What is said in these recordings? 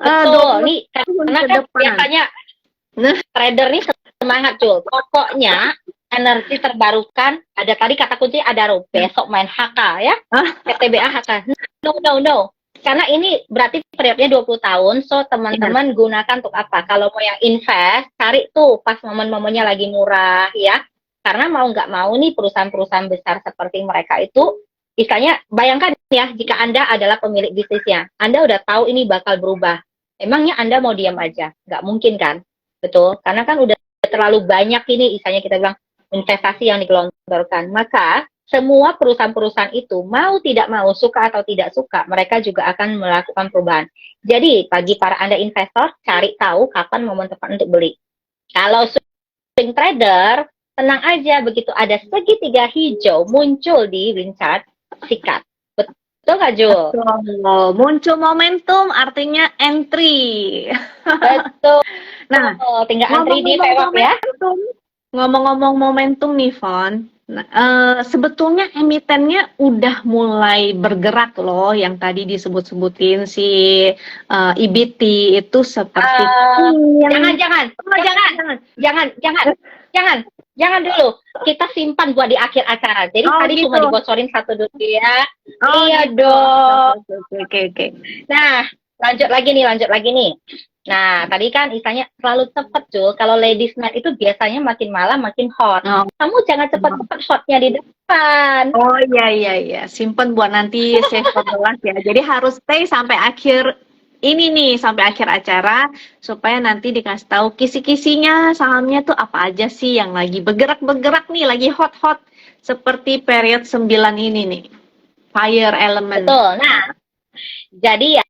Betul, nih karena ke kan depan. biasanya Nah, trader nih semangat Jul. Pokoknya energi terbarukan, ada tadi kata kunci ada besok main HK ya. PTBA HK. No, no, no. Karena ini berarti periodnya 20 tahun, so teman-teman gunakan untuk apa? Kalau mau yang invest, cari tuh pas momen-momennya lagi murah ya. Karena mau nggak mau nih perusahaan-perusahaan besar seperti mereka itu, misalnya bayangkan ya, jika Anda adalah pemilik bisnisnya, Anda udah tahu ini bakal berubah. Emangnya Anda mau diam aja? Nggak mungkin kan? Betul, karena kan udah terlalu banyak ini, misalnya kita bilang investasi yang digelontorkan. Maka semua perusahaan-perusahaan itu mau tidak mau, suka atau tidak suka, mereka juga akan melakukan perubahan. Jadi bagi para Anda investor, cari tahu kapan momen tepat untuk beli. Kalau swing trader, tenang aja, begitu ada segitiga hijau muncul di Winchart, sikat. Betul nggak, Jul? betul. Muncul momentum artinya entry. Betul. Nah, Tinggal antri di ngomong-ngomong VWAP ya. momentum, ngomong-ngomong momentum nih, Von. Nah, sebetulnya emitennya udah mulai bergerak loh, yang tadi disebut-sebutin si EBT itu seperti jangan dulu. Kita simpan buat di akhir acara. Jadi tadi gitu. cuma dibocorin satu dulu ya. Iya gitu. dong. Oke. Nah, lanjut lagi nih. Nah, tadi kan istilahnya selalu cepet, Jul. Kalau ladies night itu biasanya makin malam makin hot. Kamu jangan cepet-cepet hotnya di depan. Oh iya. Simpen buat nanti save jelas ya. Jadi harus stay sampai akhir ini nih, sampai akhir acara supaya nanti dikasih tahu kisi-kisinya sahamnya tuh apa aja sih yang lagi bergerak-bergerak nih, lagi hot-hot seperti period 9 ini nih. Fire element. Betul. Nah, jadi ya,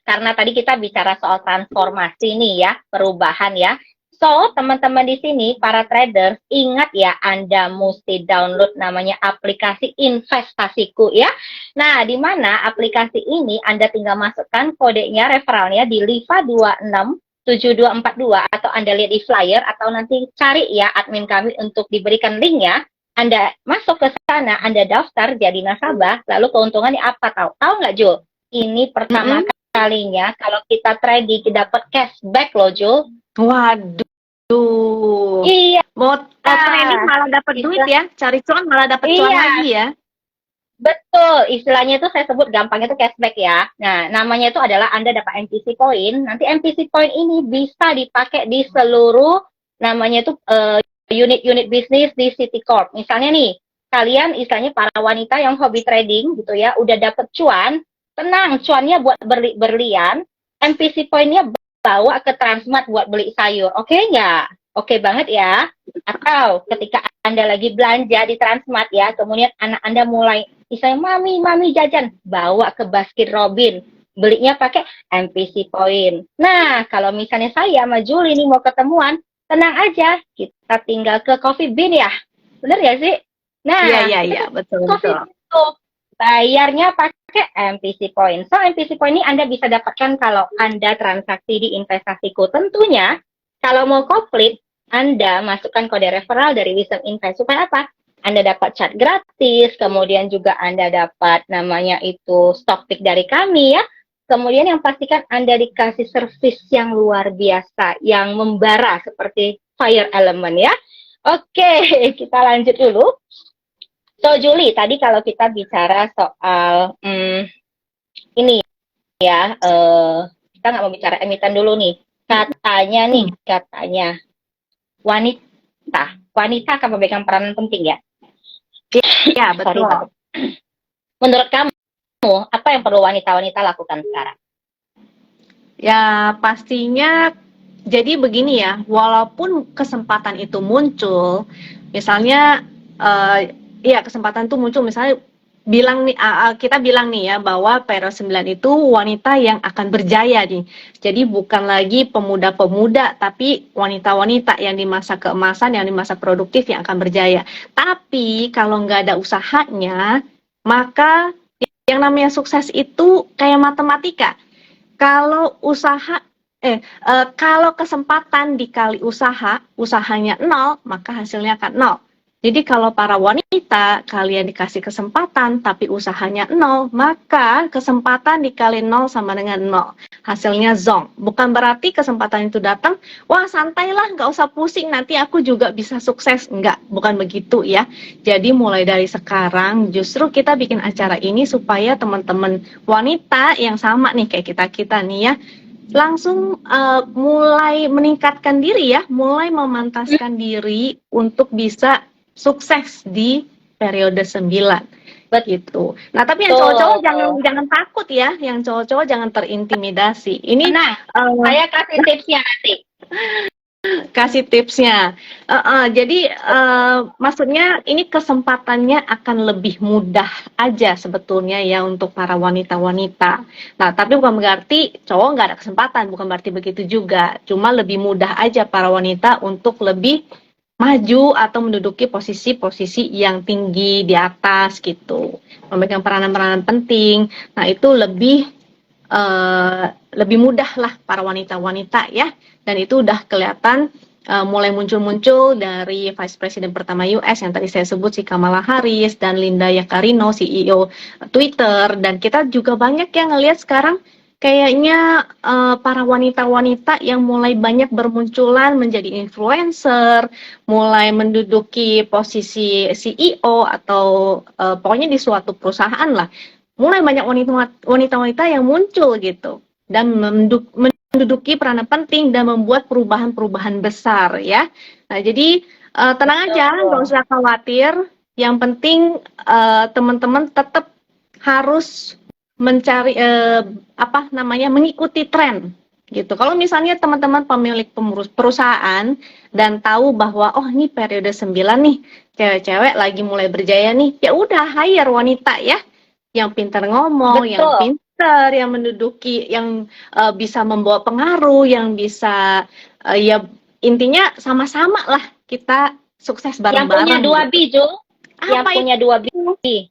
karena tadi kita bicara soal transformasi nih ya, perubahan ya. So, teman-teman di sini, para traders, ingat ya, Anda mesti download namanya aplikasi investasiku ya. Nah, di mana aplikasi ini Anda tinggal masukkan kodenya, referralnya di LIVA267242 atau Anda lihat di flyer atau nanti cari ya admin kami untuk diberikan linknya. Anda masuk ke sana, Anda daftar jadi nasabah, lalu keuntungannya apa tahu? Tahu nggak, Jul? Ini pertama kalinya kalau kita trading dapat cashback loh, Jul. Waduh. Iya. Mau trading malah dapat duit ya, cari cuan malah dapat cuan lagi ya. Betul, istilahnya itu saya sebut gampangnya itu cashback ya. Nah, namanya itu adalah Anda dapat MPC Point. Nanti MPC Point ini bisa dipakai di seluruh namanya itu unit-unit bisnis di Citicorp. Misalnya nih, kalian istilahnya para wanita yang hobi trading gitu ya, udah dapet cuan, tenang, cuannya buat berlian, MPC Point-nya bawa ke Transmart buat beli sayur. Oke nggak? Oke banget ya. Atau ketika Anda lagi belanja di Transmart ya, kemudian anak Anda mulai, misalnya mami jajan, bawa ke Baskin Robin. Belinya pakai MPC Point. Nah, kalau misalnya saya sama Julie ini mau ketemuan, tenang aja, kita tinggal ke Coffee Bean ya. Bener ya sih? Nah, iya, betul. Itu bayarnya pakai MPC Point. So, MPC Point ini Anda bisa dapatkan kalau Anda transaksi di investasiku. Tentunya, kalau mau komplit, Anda masukkan kode referral dari Wisdom Invest. Supaya apa? Anda dapat chat gratis, kemudian juga Anda dapat namanya itu stock pick dari kami ya. Kemudian yang pastikan Anda dikasih servis yang luar biasa, yang membara seperti fire element ya. Oke, kita lanjut dulu. So, Julie, tadi kalau kita bicara soal ini ya, kita nggak mau bicara emiten dulu nih. Katanya wanita akan memegang peranan penting ya. Iya, betul. Menurut kamu, apa yang perlu wanita-wanita lakukan sekarang? Ya, pastinya jadi begini ya, walaupun kesempatan itu muncul, misalnya ya kesempatan itu muncul misalnya kita bilang nih ya bahwa periode 9 itu wanita yang akan berjaya nih. Jadi bukan lagi pemuda-pemuda tapi wanita-wanita yang di masa keemasan, yang di masa produktif yang akan berjaya. Tapi kalau nggak ada usahanya, maka yang namanya sukses itu kayak matematika. Kalau kalau kesempatan dikali usahanya 0, maka hasilnya akan 0. Jadi kalau para wanita, kalian dikasih kesempatan, tapi usahanya 0, maka kesempatan dikali 0 sama dengan 0. hasilnya zonk. Bukan berarti kesempatan itu datang, wah santailah, nggak usah pusing, nanti aku juga bisa sukses. Enggak, bukan begitu ya. Jadi mulai dari sekarang justru kita bikin acara ini supaya teman-teman wanita yang sama nih kayak kita-kita nih ya, langsung mulai meningkatkan diri ya, mulai memantaskan diri untuk bisa sukses di periode 9 gitu. Nah, tapi yang cowok-cowok jangan takut ya, yang cowok-cowok jangan terintimidasi. Ini saya kasih tipsnya nanti. Kasih tipsnya. Jadi maksudnya ini kesempatannya akan lebih mudah aja sebetulnya ya untuk para wanita-wanita. Nah, tapi bukan berarti cowok nggak ada kesempatan, bukan berarti begitu juga. Cuma lebih mudah aja para wanita untuk lebih maju atau menduduki posisi-posisi yang tinggi di atas gitu, memegang peranan-peranan penting. Nah itu lebih mudah lah para wanita-wanita ya, dan itu udah kelihatan mulai muncul-muncul dari Vice President pertama US yang tadi saya sebut si Kamala Harris dan Linda Yaccarino CEO Twitter, dan kita juga banyak yang ngelihat sekarang kayaknya para wanita-wanita yang mulai banyak bermunculan menjadi influencer, mulai menduduki posisi CEO atau pokoknya di suatu perusahaan lah. Mulai banyak wanita-wanita yang muncul gitu dan menduduki peranan penting dan membuat perubahan-perubahan besar ya. Nah, jadi tenang aja, nggak usah khawatir. Yang penting teman-teman tetap harus mencari mengikuti tren gitu. Kalau misalnya teman-teman pemilik perusahaan dan tahu bahwa oh ini periode 9 nih, cewek-cewek lagi mulai berjaya nih, ya udah hire wanita ya yang pintar ngomong, Betul. yang pintar, yang menduduki, yang bisa membawa pengaruh, yang bisa ya intinya sama-sama lah kita sukses bareng-bareng. Yang punya 2 B, Jo. Yang punya 2 B.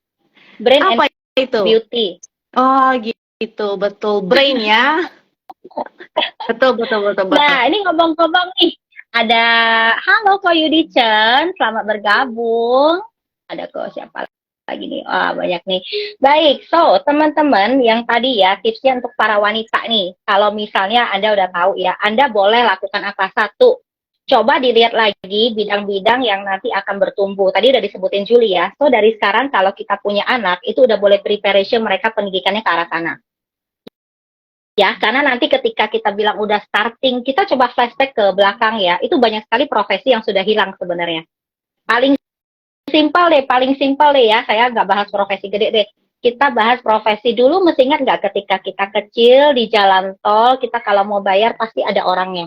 Brain apa and itu? beauty. Oh gitu, betul, brain ya. betul. Nah, ini ngomong-ngomong nih, ada halo Ko Yudi Chen, selamat bergabung. Ada kok siapa lagi nih? Banyak nih. Baik, so teman-teman yang tadi ya tipsnya untuk para wanita nih. Kalau misalnya Anda udah tahu ya, Anda boleh lakukan apa? Satu, coba dilihat lagi bidang-bidang yang nanti akan bertumbuh. Tadi udah disebutin Juli ya. So dari sekarang kalau kita punya anak, itu udah boleh preparation mereka pendidikannya ke arah sana. Ya, karena nanti ketika kita bilang udah starting, kita coba flashback ke belakang ya, itu banyak sekali profesi yang sudah hilang sebenarnya. Paling simpel deh ya, saya nggak bahas profesi gede deh. Kita bahas profesi dulu, mesti ingat nggak ketika kita kecil di jalan tol, kita kalau mau bayar pasti ada orangnya.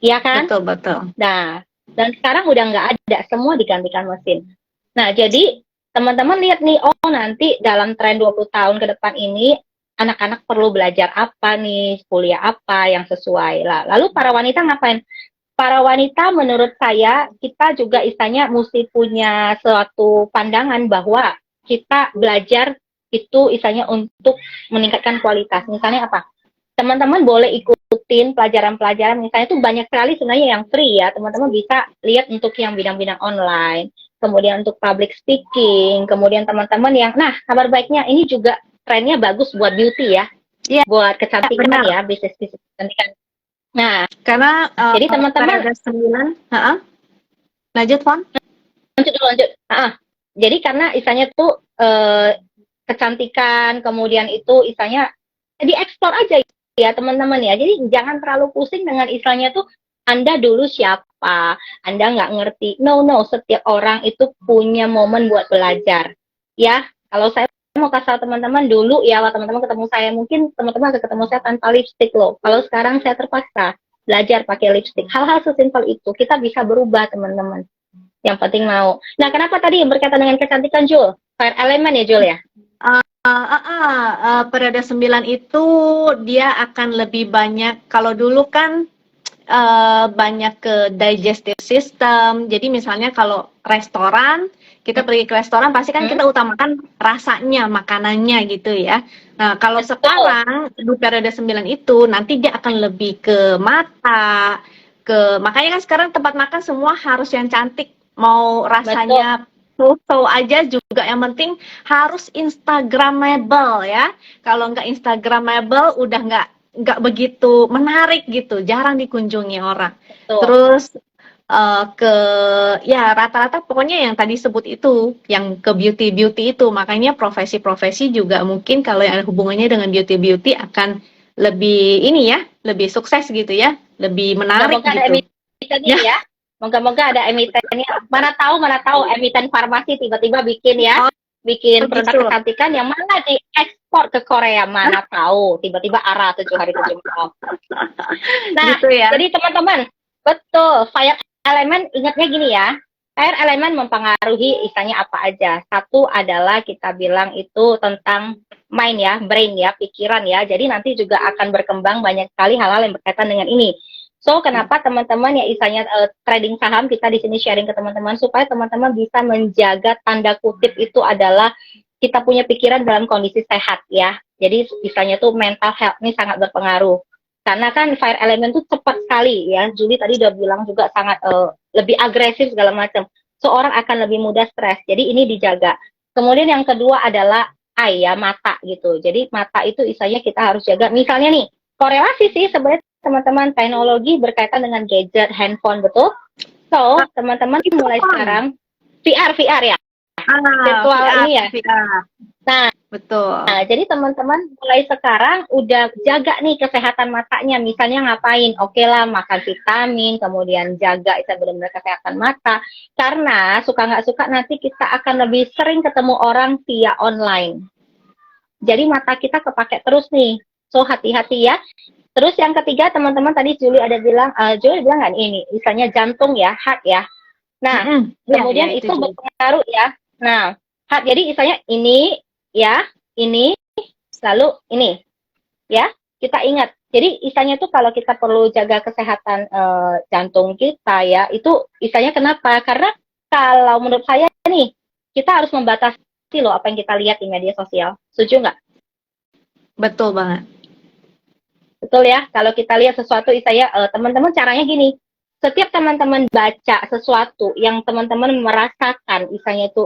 Iya kan? Betul. Nah, dan sekarang udah nggak ada, semua digantikan mesin. Nah, jadi teman-teman lihat nih, oh nanti dalam tren 20 tahun ke depan ini, anak-anak perlu belajar apa nih, kuliah apa yang sesuai. Lalu para wanita ngapain? Para wanita menurut saya, kita juga istilahnya mesti punya suatu pandangan bahwa kita belajar itu istilahnya untuk meningkatkan kualitas. Misalnya apa? Teman-teman boleh ikutin pelajaran-pelajaran, misalnya itu banyak sekali sebenarnya yang free ya, teman-teman bisa lihat untuk yang bidang-bidang online, kemudian untuk public speaking, kemudian teman-teman yang, nah kabar baiknya ini juga trennya bagus buat beauty ya, buat kecantikan ya, bisnis kecantikan. Nah, karena jadi teman-teman ada 9, lanjut Fon? Lanjut. Jadi karena istilahnya tuh kecantikan, kemudian itu istilahnya dieksplor aja ya teman-teman ya. Jadi jangan terlalu pusing dengan istilahnya tuh Anda dulu siapa, Anda nggak ngerti. No, setiap orang itu punya momen buat belajar. Ya, kalau saya mau kasih teman-teman dulu ya, kalau teman-teman ketemu saya, mungkin teman-teman akan ketemu saya tanpa lipstick loh. Kalau sekarang saya terpaksa belajar pakai lipstick. Hal-hal sesimpel itu kita bisa berubah teman-teman. Yang penting mau. Nah, kenapa tadi berkaitan dengan kecantikan, Jul? Fire element ya, Jul ya? Periode 9 itu dia akan lebih banyak, kalau dulu kan banyak ke digestive system. Jadi misalnya kalau restoran, kita pergi ke restoran pasti kan kita utamakan rasanya, makanannya gitu ya. Nah, kalau sekarang di periode 9 itu nanti dia akan lebih ke mata, makanya kan sekarang tempat makan semua harus yang cantik, mau rasanya so aja juga, yang penting harus Instagramable ya. Kalau nggak Instagramable udah nggak begitu menarik gitu, jarang dikunjungi orang. Betul. Terus ke ya rata-rata pokoknya yang tadi sebut itu, yang ke beauty itu, makanya profesi-profesi juga mungkin kalau yang ada hubungannya dengan beauty akan lebih ini ya, lebih sukses gitu ya, lebih menarik Moga-moga ada gitu. emitennya ya. Moga-moga ada emitennya. Mana tahu emiten farmasi tiba-tiba bikin ya, Oh, bikin produk gitu. kecantikan yang mana diekspor ke Korea. Mana tahu tiba-tiba ARA 7 hari 7 malam. Nah, Gitu ya. jadi teman-teman, betul, fire elemen ingatnya gini ya. Fire elemen mempengaruhi istilahnya apa aja. Satu adalah kita bilang itu tentang mind ya, brain ya, pikiran ya. Jadi nanti juga akan berkembang banyak sekali hal-hal yang berkaitan dengan ini. So, kenapa teman-teman ya istilahnya trading saham kita di sini sharing ke teman-teman supaya teman-teman bisa menjaga tanda kutip itu adalah kita punya pikiran dalam kondisi sehat ya. Jadi istilahnya tuh mental health ini sangat berpengaruh. Karena kan fire element tuh cepat sekali ya. Julie tadi udah bilang juga sangat lebih agresif segala macam. Seorang akan lebih mudah stres. Jadi ini dijaga. Kemudian yang kedua adalah eye ya, mata gitu. Jadi mata itu istilahnya kita harus jaga. Misalnya nih, korelasi sih sebenarnya teman-teman, teknologi berkaitan dengan gadget, handphone, betul? So, teman-teman mulai sekarang VR ya. Virtual VR, ini ya. VR. Nah, betul. Nah, jadi teman-teman mulai sekarang udah jaga nih kesehatan matanya. Misalnya ngapain? Oke lah, makan vitamin, kemudian jaga itu benar-benar kesehatan mata. Karena suka nggak suka nanti kita akan lebih sering ketemu orang via online. Jadi mata kita kepake terus nih. So hati-hati ya. Terus yang ketiga teman-teman tadi Julie bilang nggak ini, misalnya jantung ya, heart ya. Nah, kemudian itu berpengaruh ya. Nah, heart jadi misalnya ini ya, ini lalu ini ya, kita ingat. Jadi istilahnya tuh kalau kita perlu jaga kesehatan jantung kita ya, itu istilahnya kenapa? Karena kalau menurut saya nih, kita harus membatasi loh apa yang kita lihat di media sosial. Setuju nggak? Betul banget. Betul ya, kalau kita lihat sesuatu istilahnya teman-teman caranya gini. Setiap teman-teman baca sesuatu yang teman-teman merasakan istilahnya itu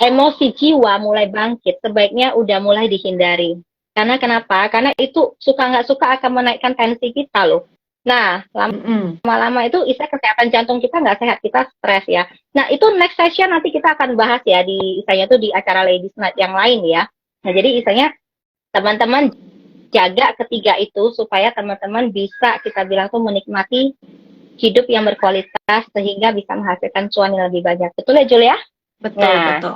emosi jiwa mulai bangkit, sebaiknya udah mulai dihindari. Karena kenapa? Karena itu suka nggak suka akan menaikkan tensi kita loh. Nah, lama-lama itu istilah kesehatan jantung kita nggak sehat, kita stres ya. Nah, itu next session nanti kita akan bahas ya di istilahnya tuh di acara Ladies Night yang lain ya. Nah, jadi istilahnya teman-teman jaga ketiga itu supaya teman-teman bisa kita bilang tuh menikmati hidup yang berkualitas sehingga bisa menghasilkan cuan yang lebih banyak. Betul ya, Jul ya? Betul, nah, betul.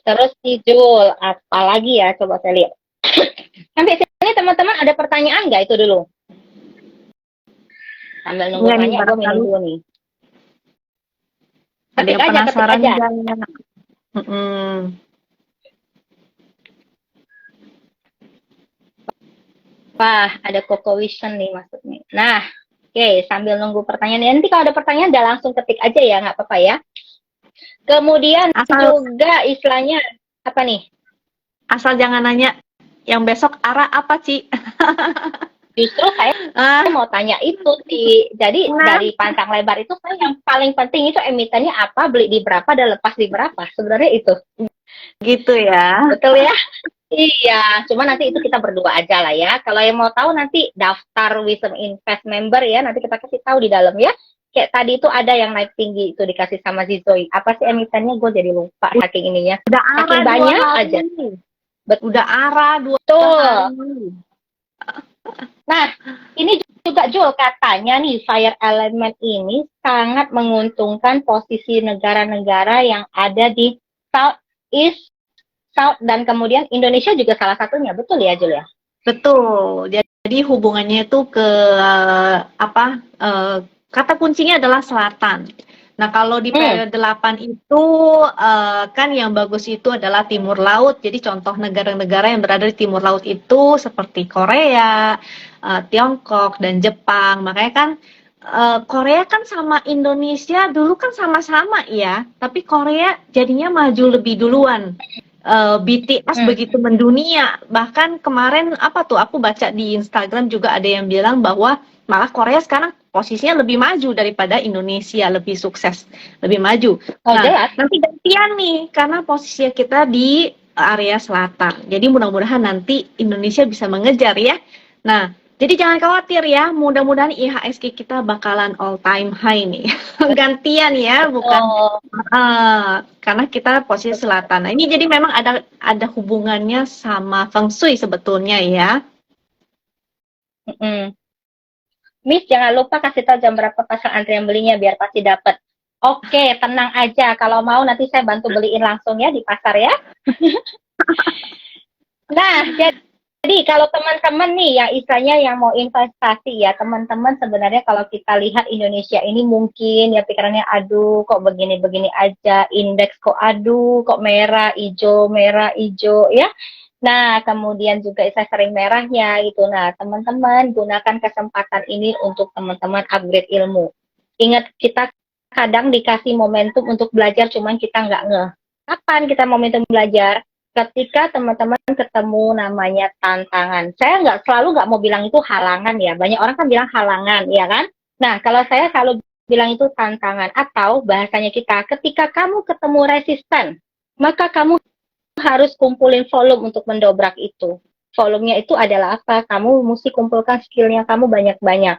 Terus nih Jul, apa lagi ya? Coba saya lihat. Sampai sini teman-teman ada pertanyaan nggak itu dulu? Sambil nunggu tanya, gue minum dulu nih. Ada yang penasaran aja. Wah, ada Coco Vision nih maksudnya. Nah, oke, sambil nunggu pertanyaan. Nanti kalau ada pertanyaan udah langsung ketik aja ya, nggak apa-apa ya. Kemudian juga istilahnya apa nih? Asal jangan nanya yang besok arah apa, Ci? Justru saya mau tanya itu sih. Jadi dari panjang lebar itu saya yang paling penting itu emitennya apa, beli di berapa, dan lepas di berapa. Sebenarnya itu. Gitu ya. Betul ya? Iya, cuma nanti itu kita berdua aja lah ya. Kalau yang mau tahu nanti daftar Wisdom Invest member ya, nanti kita kasih tahu di dalam ya. Kayak tadi itu ada yang naik tinggi itu dikasih sama Zizoy. Apa sih emitennya? Gue jadi lupa saking ininya. Udah saking banyak aja. Udah arah 2 hari. Nah, ini juga Jul katanya nih fire element ini sangat menguntungkan posisi negara-negara yang ada di Southeast, South, dan kemudian Indonesia juga salah satunya. Betul ya, Jul ya? Betul. Jadi hubungannya itu ke kata kuncinya adalah selatan. Nah, kalau di periode 8 itu kan yang bagus itu adalah timur laut. Jadi contoh negara-negara yang berada di timur laut itu seperti Korea, Tiongkok, dan Jepang. Makanya kan Korea kan sama Indonesia dulu kan sama-sama ya, tapi Korea jadinya maju lebih duluan. BTS begitu mendunia. Bahkan kemarin aku baca di Instagram juga ada yang bilang bahwa malah Korea sekarang posisinya lebih maju daripada Indonesia, lebih sukses, lebih maju. Oh, Nah, jelas. nanti gantian nih, karena posisi kita di area selatan. Jadi mudah-mudahan nanti Indonesia bisa mengejar ya. Nah, jadi jangan khawatir ya, mudah-mudahan IHSG kita bakalan all time high nih. Gantian ya, bukan Oh, karena kita posisi selatan. Nah, ini jadi memang ada hubungannya sama Feng Shui sebetulnya ya. Miss, jangan lupa kasih tahu jam berapa pasang antrian belinya biar pasti dapat. Oke, tenang aja. Kalau mau nanti saya bantu beliin langsung ya di pasar ya. Nah, jadi kalau teman-teman nih yang istilahnya yang mau investasi ya, teman-teman sebenarnya kalau kita lihat Indonesia ini mungkin ya pikirannya aduh kok begini-begini aja, indeks kok aduh kok merah, hijau ya. Nah, kemudian juga saya sering merahnya gitu. Nah, teman-teman gunakan kesempatan ini untuk teman-teman upgrade ilmu. Ingat kita kadang dikasih momentum untuk belajar, cuman kita nggak ngeh. Kapan kita momentum belajar? Ketika teman-teman ketemu namanya tantangan. Saya nggak mau bilang itu halangan ya. Banyak orang kan bilang halangan, ya kan? Nah, kalau saya selalu bilang itu tantangan. Atau bahasanya kita, ketika kamu ketemu resisten, maka kamu harus kumpulin volume untuk mendobrak itu. Volumenya itu adalah apa? Kamu mesti kumpulkan skillnya kamu banyak-banyak.